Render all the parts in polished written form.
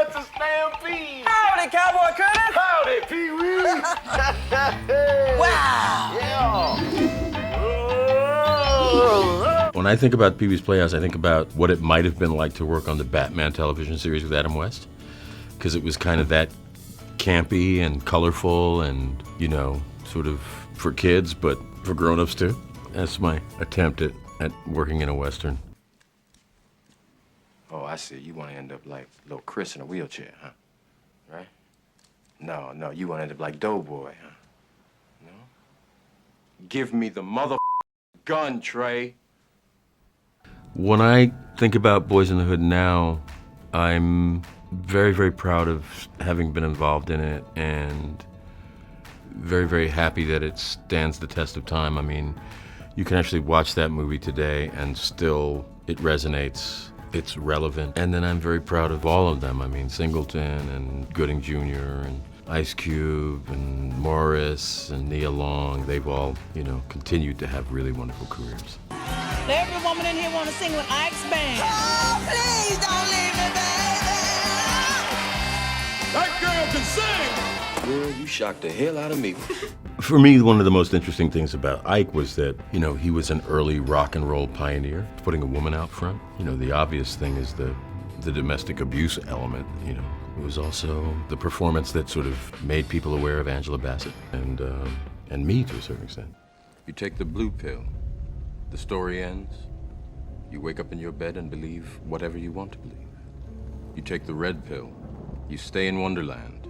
it's a stampede. Howdy, Cowboy Curtis. Howdy, Pee-wee. Wow. Yeah. When I think about Pee-wee's Playhouse, I think about what it might have been like to work on the Batman television series with Adam West, because it was kind of that campy and colorful and, you know, sort of for kids, but for grown-ups too. That's my attempt at working in a Western. Oh, I see. You want to end up like little Chris in a wheelchair, huh? Right? No, you want to end up like Doughboy, huh? No? Give me the mother gun, Trey. When I think about Boys in the Hood now, I'm very, very proud of having been involved in it and very, very happy that it stands the test of time. I mean, you can actually watch that movie today and still it resonates, it's relevant. And then I'm very proud of all of them. I mean, Singleton and Gooding Jr. and Ice Cube and Morris and Nia Long, they've all, you know, continued to have really wonderful careers. Every woman in here want to sing with Ike's band. Oh, please don't leave me, baby. That girl can sing! Girl, you shocked the hell out of me. For me, one of the most interesting things about Ike was that, you know, he was an early rock and roll pioneer, putting a woman out front. You know, the obvious thing is the domestic abuse element, you know. It was also the performance that sort of made people aware of Angela Bassett and me to a certain extent. You take the blue pill, the story ends. You wake up in your bed and believe whatever you want to believe. You take the red pill, you stay in Wonderland,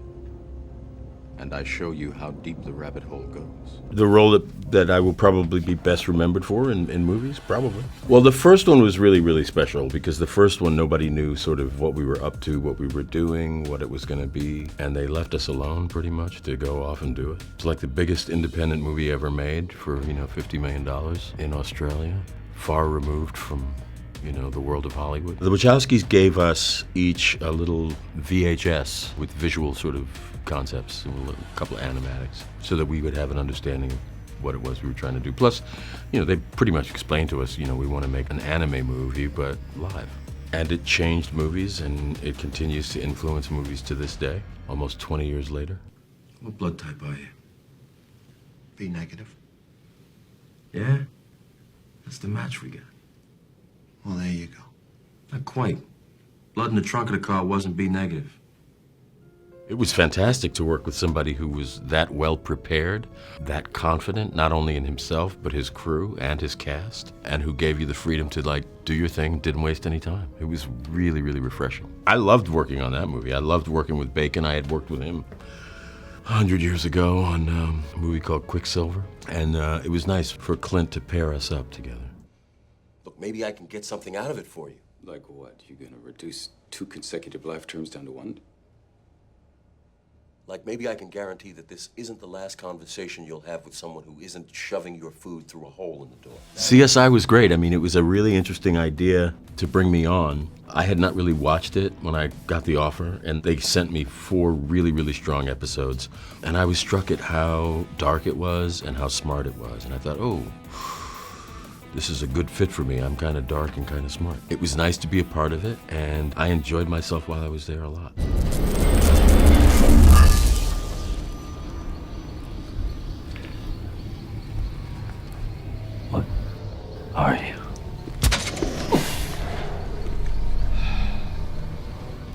and I show you how deep the rabbit hole goes. The role that I will probably be best remembered for in movies, probably. Well, the first one was really, really special because the first one, nobody knew sort of what we were up to, what we were doing, what it was gonna be, and they left us alone pretty much to go off and do it. It's like the biggest independent movie ever made for, you know, $50 million in Australia, far removed from, you know, the world of Hollywood. The Wachowskis gave us each a little VHS with visual sort of concepts, a couple of animatics, so that we would have an understanding of what it was we were trying to do. Plus, you know, they pretty much explained to us, you know, we want to make an anime movie, but live. And it changed movies, and it continues to influence movies to this day, almost 20 years later. What blood type are you? B negative? Yeah? That's the match we got. Well, there you go. Not quite. Blood in the trunk of the car wasn't B negative. It was fantastic to work with somebody who was that well prepared, that confident, not only in himself, but his crew and his cast, and who gave you the freedom to, like, do your thing, didn't waste any time. It was really, really refreshing. I loved working on that movie. I loved working with Bacon. I had worked with him 100 years ago on a movie called Quicksilver, and it was nice for Clint to pair us up together. Look, maybe I can get something out of it for you. Like what? You gonna reduce 2 consecutive life terms down to 1? Like maybe I can guarantee that this isn't the last conversation you'll have with someone who isn't shoving your food through a hole in the door. CSI was great. I mean, it was a really interesting idea to bring me on. I had not really watched it when I got the offer, and they sent me 4 really, really strong episodes. And I was struck at how dark it was and how smart it was. And I thought, oh, this is a good fit for me. I'm kind of dark and kind of smart. It was nice to be a part of it, and I enjoyed myself while I was there a lot. What are you?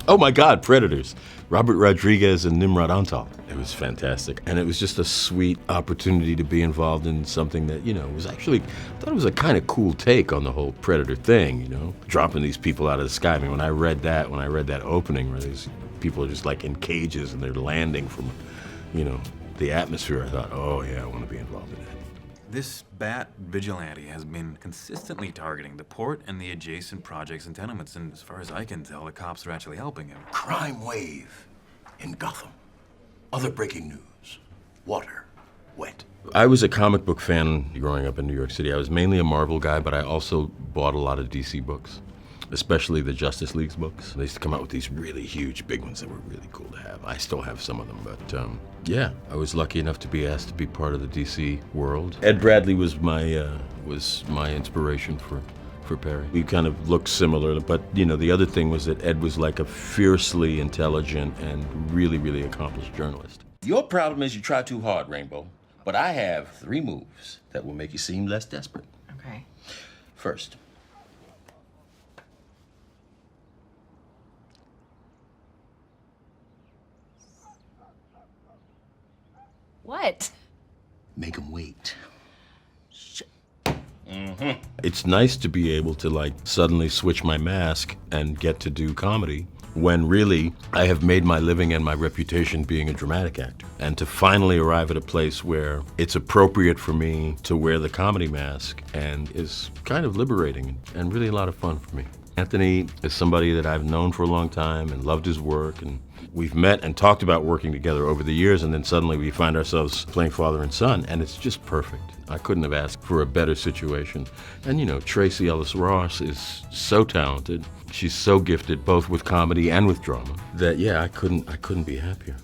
Oh my God, Predators. Robert Rodriguez and Nimrod Antal. It was fantastic. And it was just a sweet opportunity to be involved in something that, you know, was actually, I thought it was a kind of cool take on the whole Predator thing, you know? Dropping these people out of the sky. I mean, when I read that opening where these people are just like in cages and they're landing from, you know, the atmosphere, I thought, oh yeah, I want to be involved in that. This Bat vigilante has been consistently targeting the port and the adjacent projects and tenements, and as far as I can tell, the cops are actually helping him. Crime wave in Gotham. Other breaking news. Water. Wet. I was a comic book fan growing up in New York City. I was mainly a Marvel guy, but I also bought a lot of DC books, especially the Justice League's books. They used to come out with these really huge, big ones that were really cool to have. I still have some of them, but yeah, I was lucky enough to be asked to be part of the DC world. Ed Bradley was my inspiration for for Perry. We kind of looked similar, but you know, the other thing was that Ed was like a fiercely intelligent and really, really accomplished journalist. Your problem is you try too hard, Rainbow. But I have 3 moves that will make you seem less desperate. Okay. First, What? make them wait. It's nice to be able to like suddenly switch my mask and get to do comedy when really I have made my living and my reputation being a dramatic actor. And to finally arrive at a place where it's appropriate for me to wear the comedy mask and is kind of liberating and really a lot of fun for me. Anthony is somebody that I've known for a long time and loved his work, and we've met and talked about working together over the years, and then suddenly we find ourselves playing father and son, and it's just perfect. I couldn't have asked for a better situation. And you know, Tracy Ellis Ross is so talented. She's so gifted both with comedy and with drama that yeah, I couldn't be happier.